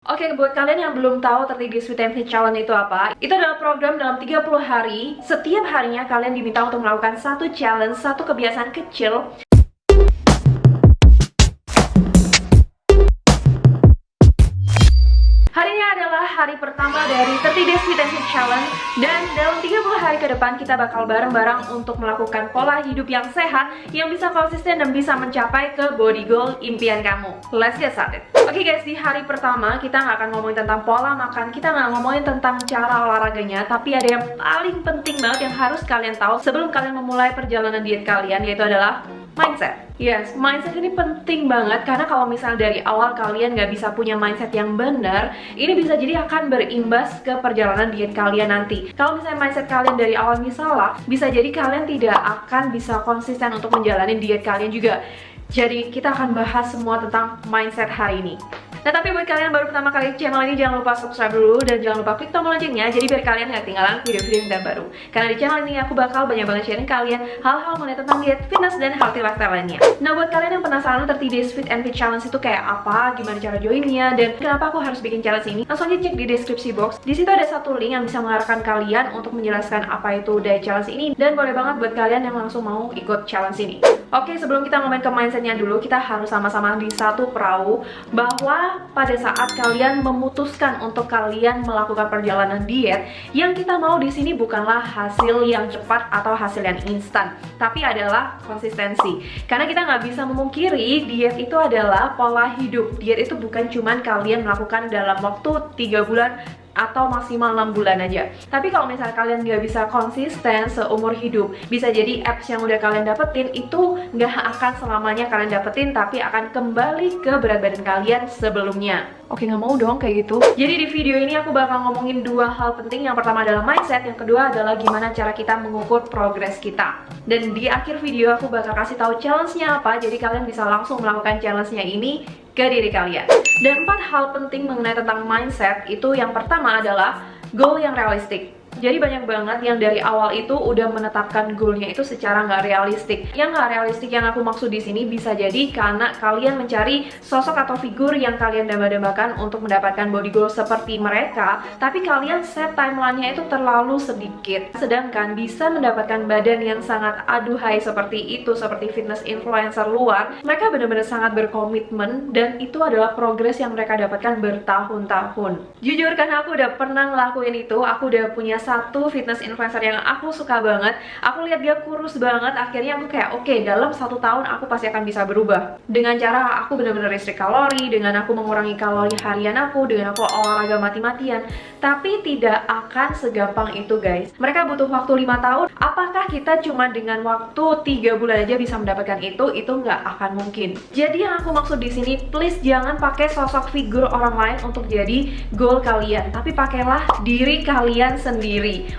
Oke, buat kalian yang belum tahu 30 Days with MV Challenge itu apa, itu adalah program dalam 30 hari. Setiap harinya kalian diminta untuk melakukan satu challenge, satu kebiasaan kecil. Hari ini adalah hari pertama dari 30 Days with MV Challenge. Dan dalam 30 hari ke depan kita bakal bareng-bareng untuk melakukan pola hidup yang sehat, yang bisa konsisten dan bisa mencapai ke body goal impian kamu. Let's get started. Oke guys, di hari pertama kita nggak akan ngomongin tentang pola makan, kita nggak ngomongin tentang cara olahraganya, tapi ada yang paling penting banget yang harus kalian tahu sebelum kalian memulai perjalanan diet kalian, yaitu adalah mindset. Yes, mindset ini penting banget karena kalau misalnya dari awal kalian nggak bisa punya mindset yang benar, ini bisa jadi akan berimbas ke perjalanan diet kalian nanti. Kalau misalnya mindset kalian dari awal salah, bisa jadi kalian tidak akan bisa konsisten untuk menjalani diet kalian juga. Jadi kita akan bahas semua tentang mindset hari ini. Nah, tapi buat kalian baru pertama kali channel ini, jangan lupa subscribe dulu dan jangan lupa klik tombol loncengnya, jadi biar kalian gak ketinggalan video-video yang baru. Karena di channel ini aku bakal banyak banget sharing kalian hal-hal mengenai tentang diet, fitness, dan healthy lifestyle lainnya. Nah, buat kalian yang penasaran 30 Days with MV Challenge itu kayak apa, gimana cara joinnya, dan kenapa aku harus bikin challenge ini, langsung aja cek di deskripsi box. Di situ ada satu link yang bisa mengarahkan kalian untuk menjelaskan apa itu diet challenge ini, dan boleh banget buat kalian yang langsung mau ikut challenge ini. Oke, sebelum kita ngomongin ke mindsetnya dulu, kita harus sama-sama di satu perahu bahwa pada saat kalian memutuskan untuk kalian melakukan perjalanan diet, yang kita mau di sini bukanlah hasil yang cepat atau hasil yang instan, tapi adalah konsistensi. Karena kita nggak bisa memungkiri diet itu adalah pola hidup. Diet itu bukan cuman kalian melakukan dalam waktu 3 bulan atau maksimal 6 bulan aja. Tapi kalau misalnya kalian nggak bisa konsisten seumur hidup, bisa jadi apps yang udah kalian dapetin itu nggak akan selamanya kalian dapetin, tapi akan kembali ke berat badan kalian sebelumnya. Oke, nggak mau dong kayak gitu. Jadi di video ini aku bakal ngomongin dua hal penting. Yang pertama adalah mindset, yang kedua adalah gimana cara kita mengukur progres kita. Dan di akhir video aku bakal kasih tahu challenge-nya apa, jadi kalian bisa langsung melakukan challenge-nya ini ke diri kalian. Dan 4 hal penting mengenai tentang mindset itu, yang pertama adalah goal yang realistik. Jadi banyak banget yang dari awal itu udah menetapkan goalnya itu secara nggak realistik. Yang nggak realistik yang aku maksud di sini bisa jadi karena kalian mencari sosok atau figur yang kalian dambakan untuk mendapatkan body goal seperti mereka, tapi kalian set timelinenya itu terlalu sedikit. Sedangkan bisa mendapatkan badan yang sangat aduhai seperti itu, seperti fitness influencer luar, mereka benar-benar sangat berkomitmen dan itu adalah progres yang mereka dapatkan bertahun-tahun. Jujur, karena aku udah pernah ngelakuin itu, aku udah punya satu fitness influencer yang aku suka banget. Aku lihat dia kurus banget, akhirnya aku kayak oke, dalam 1 tahun aku pasti akan bisa berubah. Dengan cara aku benar-benar restrict kalori, dengan aku mengurangi kalori harian aku, dengan aku olahraga mati-matian. Tapi tidak akan segampang itu guys. Mereka butuh waktu 5 tahun. Apakah kita cuma dengan waktu 3 bulan aja bisa mendapatkan itu? Itu nggak akan mungkin. Jadi yang aku maksud di sini, please jangan pakai sosok figur orang lain untuk jadi goal kalian, tapi pakailah diri kalian sendiri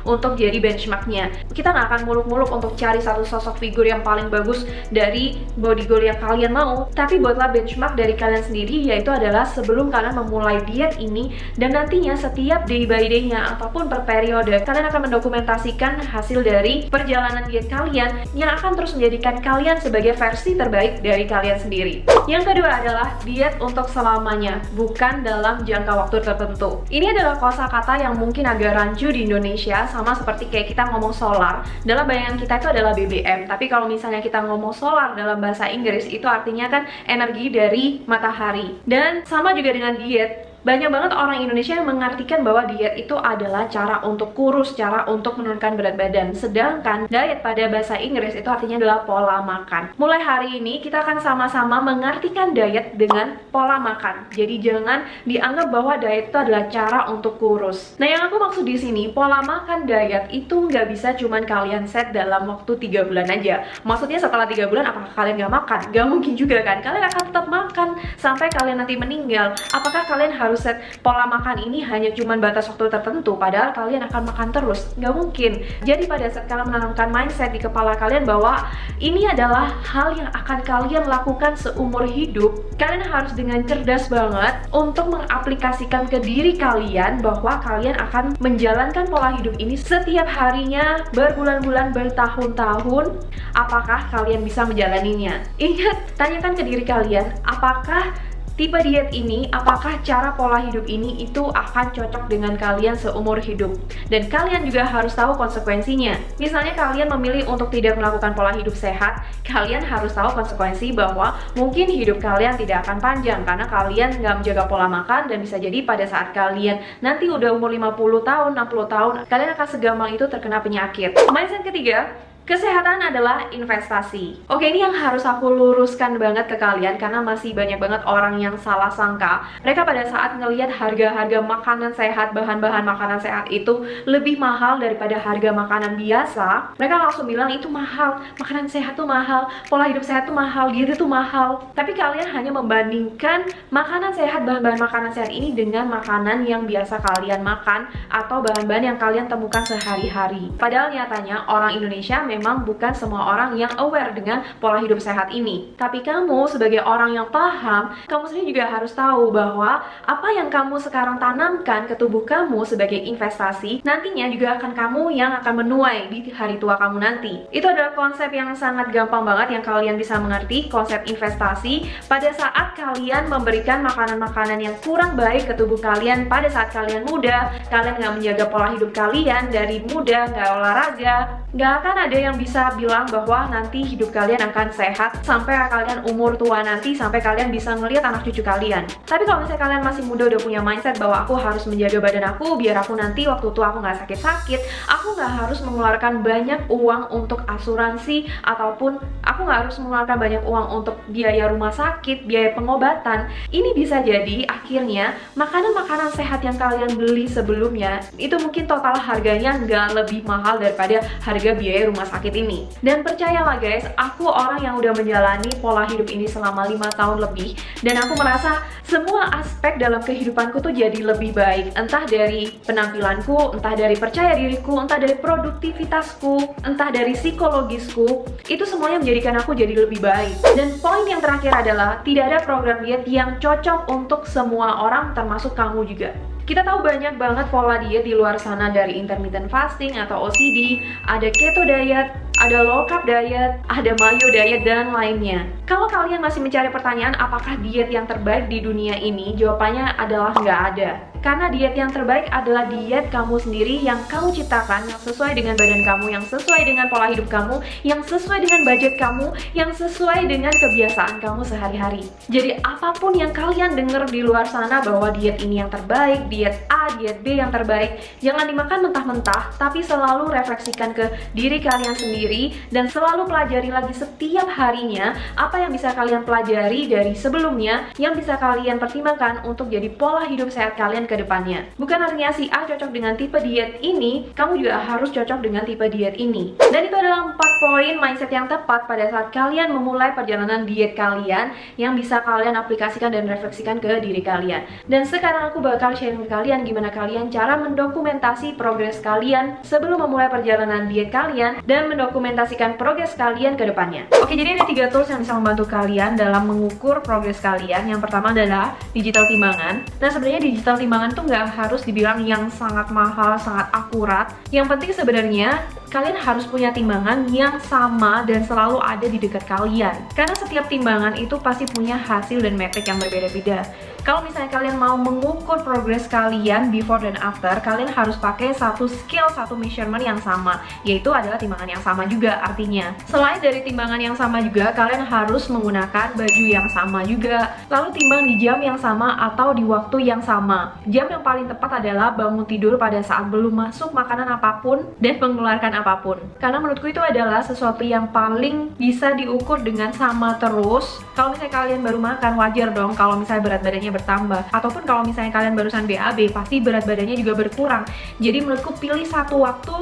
untuk jadi benchmarknya. Kita nggak akan muluk-muluk untuk cari satu sosok figur yang paling bagus dari body goal yang kalian mau, tapi buatlah benchmark dari kalian sendiri, yaitu adalah sebelum kalian memulai diet ini, dan nantinya setiap day by day-nya ataupun per periode kalian akan mendokumentasikan hasil dari perjalanan diet kalian yang akan terus menjadikan kalian sebagai versi terbaik dari kalian sendiri. Yang kedua adalah diet untuk selamanya, bukan dalam jangka waktu tertentu. Ini adalah kosakata yang mungkin agak rancu di Indonesia, sama seperti kayak kita ngomong solar. Dalam bayangan kita itu adalah BBM, tapi kalau misalnya kita ngomong solar dalam bahasa Inggris itu artinya kan energi dari matahari. Dan sama juga dengan diet. Banyak banget orang Indonesia yang mengartikan bahwa diet itu adalah cara untuk kurus, cara untuk menurunkan berat badan. Sedangkan diet pada bahasa Inggris itu artinya adalah pola makan. Mulai hari ini kita akan sama-sama mengartikan diet dengan pola makan. Jadi jangan dianggap bahwa diet itu adalah cara untuk kurus. Nah, yang aku maksud di sini, pola makan diet itu nggak bisa cuman kalian set dalam waktu 3 bulan aja. Maksudnya setelah 3 bulan apakah kalian nggak makan? Nggak mungkin juga kan? Kalian akan tetap makan sampai kalian nanti meninggal. Apakah kalian harus set pola makan ini hanya cuman batas waktu tertentu, padahal kalian akan makan terus? Nggak mungkin. Jadi pada saat kalian menanamkan mindset di kepala kalian bahwa ini adalah hal yang akan kalian lakukan seumur hidup, kalian harus dengan cerdas banget untuk mengaplikasikan ke diri kalian bahwa kalian akan menjalankan pola hidup ini setiap harinya, berbulan-bulan, bertahun-tahun. Apakah kalian bisa menjalaninya? Ingat, tanyakan ke diri kalian, apakah tipe diet ini, apakah cara pola hidup ini itu akan cocok dengan kalian seumur hidup. Dan kalian juga harus tahu konsekuensinya. Misalnya kalian memilih untuk tidak melakukan pola hidup sehat, kalian harus tahu konsekuensi bahwa mungkin hidup kalian tidak akan panjang karena kalian nggak menjaga pola makan, dan bisa jadi pada saat kalian nanti udah umur 50 tahun, 60 tahun, kalian akan segampang itu terkena penyakit. Mindset ketiga, kesehatan adalah investasi. Oke, ini yang harus aku luruskan banget ke kalian karena masih banyak banget orang yang salah sangka. Mereka pada saat ngelihat harga-harga makanan sehat, bahan-bahan makanan sehat itu lebih mahal daripada harga makanan biasa, mereka langsung bilang itu mahal, makanan sehat tuh mahal, pola hidup sehat tuh mahal, diet itu mahal. Tapi kalian hanya membandingkan makanan sehat, bahan-bahan makanan sehat ini dengan makanan yang biasa kalian makan atau bahan-bahan yang kalian temukan sehari-hari. Padahal nyatanya orang Indonesia memang bukan semua orang yang aware dengan pola hidup sehat ini. Tapi kamu sebagai orang yang paham, kamu sendiri juga harus tahu bahwa apa yang kamu sekarang tanamkan ke tubuh kamu sebagai investasi, nantinya juga akan kamu yang akan menuai di hari tua kamu nanti. Itu adalah konsep yang sangat gampang banget yang kalian bisa mengerti, konsep investasi pada saat kalian memberikan makanan-makanan yang kurang baik ke tubuh kalian pada saat kalian muda, kalian nggak menjaga pola hidup kalian dari muda, nggak olahraga, nggak akan ada yang bisa bilang bahwa nanti hidup kalian akan sehat sampai kalian umur tua nanti, sampai kalian bisa ngelihat anak cucu kalian. Tapi kalau misalnya kalian masih muda udah punya mindset bahwa aku harus menjaga badan aku biar aku nanti waktu tua aku nggak sakit-sakit, aku nggak harus mengeluarkan banyak uang untuk asuransi, ataupun aku nggak harus mengeluarkan banyak uang untuk biaya rumah sakit, biaya pengobatan. Ini bisa jadi akhirnya makanan-makanan sehat yang kalian beli sebelumnya itu mungkin total harganya nggak lebih mahal daripada harga biaya rumah sakit ini. Dan percayalah guys, aku orang yang udah menjalani pola hidup ini selama 5 tahun lebih, dan aku merasa semua aspek dalam kehidupanku tuh jadi lebih baik. Entah dari penampilanku, entah dari percaya diriku, entah dari produktivitasku, entah dari psikologisku, itu semuanya menjadikan aku jadi lebih baik. Dan poin yang terakhir adalah tidak ada program diet yang cocok untuk semua orang, termasuk kamu juga. Kita tahu banyak banget pola diet di luar sana, dari intermittent fasting atau OCD, ada keto diet, ada low carb diet, ada mayo diet, dan lainnya. Kalau kalian masih mencari pertanyaan apakah diet yang terbaik di dunia ini, jawabannya adalah nggak ada. Karena diet yang terbaik adalah diet kamu sendiri yang kamu ciptakan, yang sesuai dengan badan kamu, yang sesuai dengan pola hidup kamu, yang sesuai dengan budget kamu, yang sesuai dengan kebiasaan kamu sehari-hari. Jadi apapun yang kalian dengar di luar sana bahwa diet ini yang terbaik, diet A, diet B yang terbaik, jangan dimakan mentah-mentah, tapi selalu refleksikan ke diri kalian sendiri dan selalu pelajari lagi setiap harinya apa yang bisa kalian pelajari dari sebelumnya, yang bisa kalian pertimbangkan untuk jadi pola hidup sehat kalian ke depannya. Bukan artinya si A cocok dengan tipe diet ini, kamu juga harus cocok dengan tipe diet ini. Dan itu adalah 4 poin mindset yang tepat pada saat kalian memulai perjalanan diet kalian yang bisa kalian aplikasikan dan refleksikan ke diri kalian. Dan sekarang aku bakal sharing ke kalian gimana kalian cara mendokumentasi progres kalian sebelum memulai perjalanan diet kalian dan mendokumentasikan progres kalian ke depannya. Oke, jadi ada 3 tools yang bisa membantu kalian dalam mengukur progres kalian. Yang pertama adalah digital timbangan. Nah, sebenarnya digital timbangan tuh nggak harus dibilang yang sangat mahal, sangat akurat. Yang penting sebenarnya kalian harus punya timbangan yang sama dan selalu ada di dekat kalian. Karena setiap timbangan itu pasti punya hasil dan metrik yang berbeda-beda. Kalau misalnya kalian mau mengukur progres kalian before dan after, kalian harus pakai satu scale, satu measurement yang sama, yaitu adalah timbangan yang sama juga artinya. Selain dari timbangan yang sama juga, kalian harus menggunakan baju yang sama juga, lalu timbang di jam yang sama atau di waktu yang sama. Jam yang paling tepat adalah bangun tidur pada saat belum masuk makanan apapun dan mengeluarkan apapun. Karena menurutku itu adalah sesuatu yang paling bisa diukur dengan sama terus. Kalau misalnya kalian baru makan, wajar dong kalau misalnya berat badannya bertambah, ataupun kalau misalnya kalian barusan BAB, pasti berat badannya juga berkurang. Jadi menurutku pilih satu waktu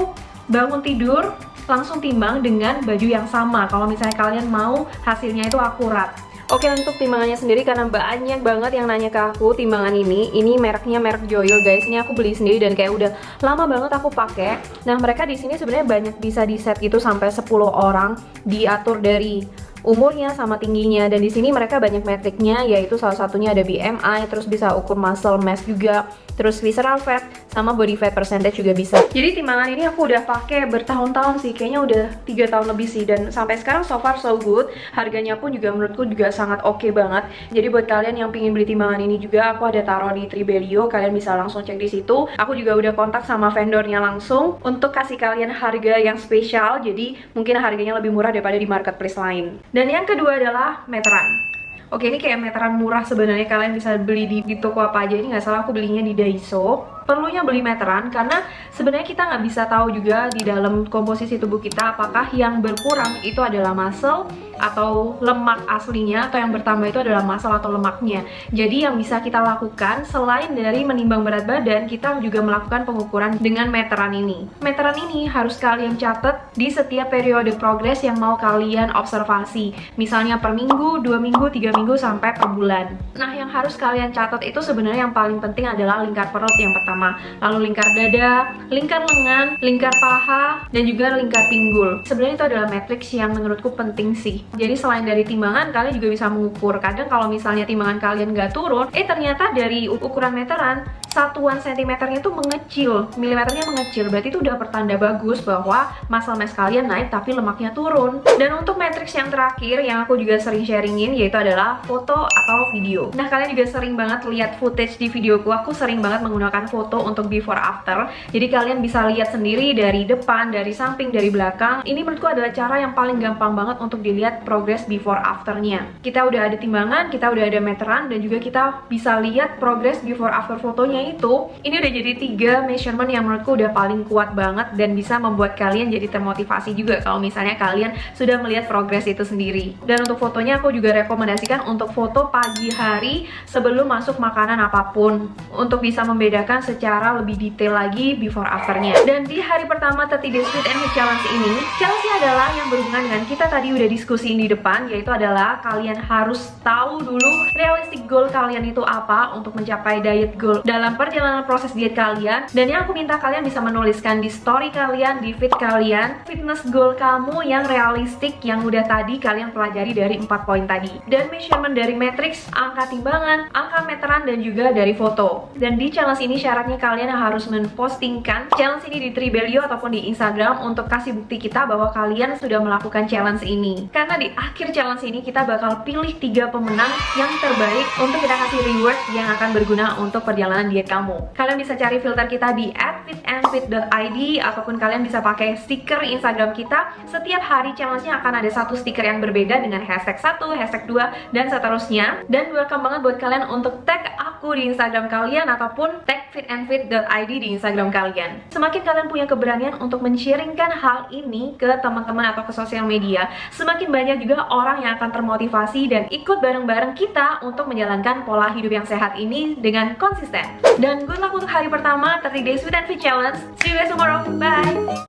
bangun tidur langsung timbang dengan baju yang sama kalau misalnya kalian mau hasilnya itu akurat. Oke, untuk timbangannya sendiri, karena banyak banget yang nanya ke aku timbangan ini mereknya merek Joyo guys. Ini aku beli sendiri dan kayak udah lama banget aku pakai. Nah, mereka di sini sebenarnya banyak bisa di set gitu sampai 10 orang, diatur dari umurnya sama tingginya. Dan di sini mereka banyak metriknya, yaitu salah satunya ada BMI, terus bisa ukur muscle mass juga, terus visceral fat, sama body fat percentage juga bisa. Jadi timbangan ini aku udah pakai bertahun-tahun sih, kayaknya udah 3 tahun lebih sih, dan sampai sekarang so far so good. Harganya pun juga menurutku juga sangat oke banget. Jadi buat kalian yang pingin beli timbangan ini juga, aku ada taruh di Tribelio, kalian bisa langsung cek di situ. Aku juga udah kontak sama vendornya langsung untuk kasih kalian harga yang spesial, jadi mungkin harganya lebih murah daripada di marketplace lain. Dan yang kedua adalah meteran. Oke, ini kayak meteran murah sebenarnya, kalian bisa beli di toko apa aja. Ini nggak salah aku belinya di Daiso. Perlunya beli meteran karena sebenarnya kita nggak bisa tahu juga di dalam komposisi tubuh kita apakah yang berkurang itu adalah muscle atau lemak aslinya, atau yang bertambah itu adalah muscle atau lemaknya. Jadi yang bisa kita lakukan selain dari menimbang berat badan, kita juga melakukan pengukuran dengan meteran ini. Meteran ini harus kalian catat di setiap periode progres yang mau kalian observasi. Misalnya per minggu, 2 minggu, 3 minggu, sampai per bulan. Nah, yang harus kalian catat itu sebenarnya yang paling penting adalah lingkar perut yang pertama, lalu lingkar dada, lingkar lengan, lingkar paha, dan juga lingkar pinggul. Sebenarnya itu adalah matriks yang menurutku penting sih. Jadi selain dari timbangan, kalian juga bisa mengukur. Kadang kalau misalnya timbangan kalian nggak turun, ternyata dari ukuran meteran, satuan sentimeternya tuh mengecil, milimeternya mengecil, berarti itu udah pertanda bagus bahwa muscle mass kalian naik tapi lemaknya turun. Dan untuk matriks yang terakhir yang aku juga sering sharingin, yaitu adalah foto atau video. Nah, kalian juga sering banget lihat footage di videoku, aku sering banget menggunakan foto untuk before after. Jadi kalian bisa lihat sendiri dari depan, dari samping, dari belakang. Ini menurutku adalah cara yang paling gampang banget untuk dilihat progress before afternya. Kita udah ada timbangan, kita udah ada meteran, dan juga kita bisa lihat progress before after fotonya itu. Ini udah jadi 3 measurement yang menurutku udah paling kuat banget dan bisa membuat kalian jadi termotivasi juga kalau misalnya kalian sudah melihat progress itu sendiri. Dan untuk fotonya aku juga rekomendasikan untuk foto pagi hari sebelum masuk makanan apapun, untuk bisa membedakan secara lebih detail lagi before afternya. Dan di hari pertama 30 Days Fit and Fit Challenge ini, challenge-nya adalah yang berhubungan dengan kita tadi udah diskusiin di depan, yaitu adalah kalian harus tahu dulu realistic goal kalian itu apa untuk mencapai diet goal dalam perjalanan proses diet kalian. Dan yang aku minta kalian bisa menuliskan di story kalian, di feed kalian, fitness goal kamu yang realistik yang udah tadi kalian pelajari dari 4 poin tadi. Dan measurement dari matriks, angka timbangan, angka meteran, dan juga dari foto. Dan di challenge ini syaratnya kalian harus mempostingkan challenge ini di Tribelio ataupun di Instagram untuk kasih bukti kita bahwa kalian sudah melakukan challenge ini. Karena di akhir challenge ini kita bakal pilih 3 pemenang yang terbaik untuk kita kasih reward yang akan berguna untuk perjalanan diet kamu. Kalian bisa cari filter kita di @fitandfit.id ataupun kalian bisa pakai stiker Instagram kita. Setiap hari challenge-nya akan ada 1 stiker yang berbeda dengan hashtag 1, hashtag 2, dan seterusnya. Dan welcome banget buat kalian untuk tag aku di Instagram kalian ataupun tag fitandfit.id di Instagram kalian. Semakin kalian punya keberanian untuk men-sharingkan hal ini ke teman-teman atau ke sosial media, semakin banyak juga orang yang akan termotivasi dan ikut bareng-bareng kita untuk menjalankan pola hidup yang sehat ini dengan konsisten. Dan good luck untuk hari pertama 30 Days Fit and Fit Challenge. See you guys tomorrow. Bye!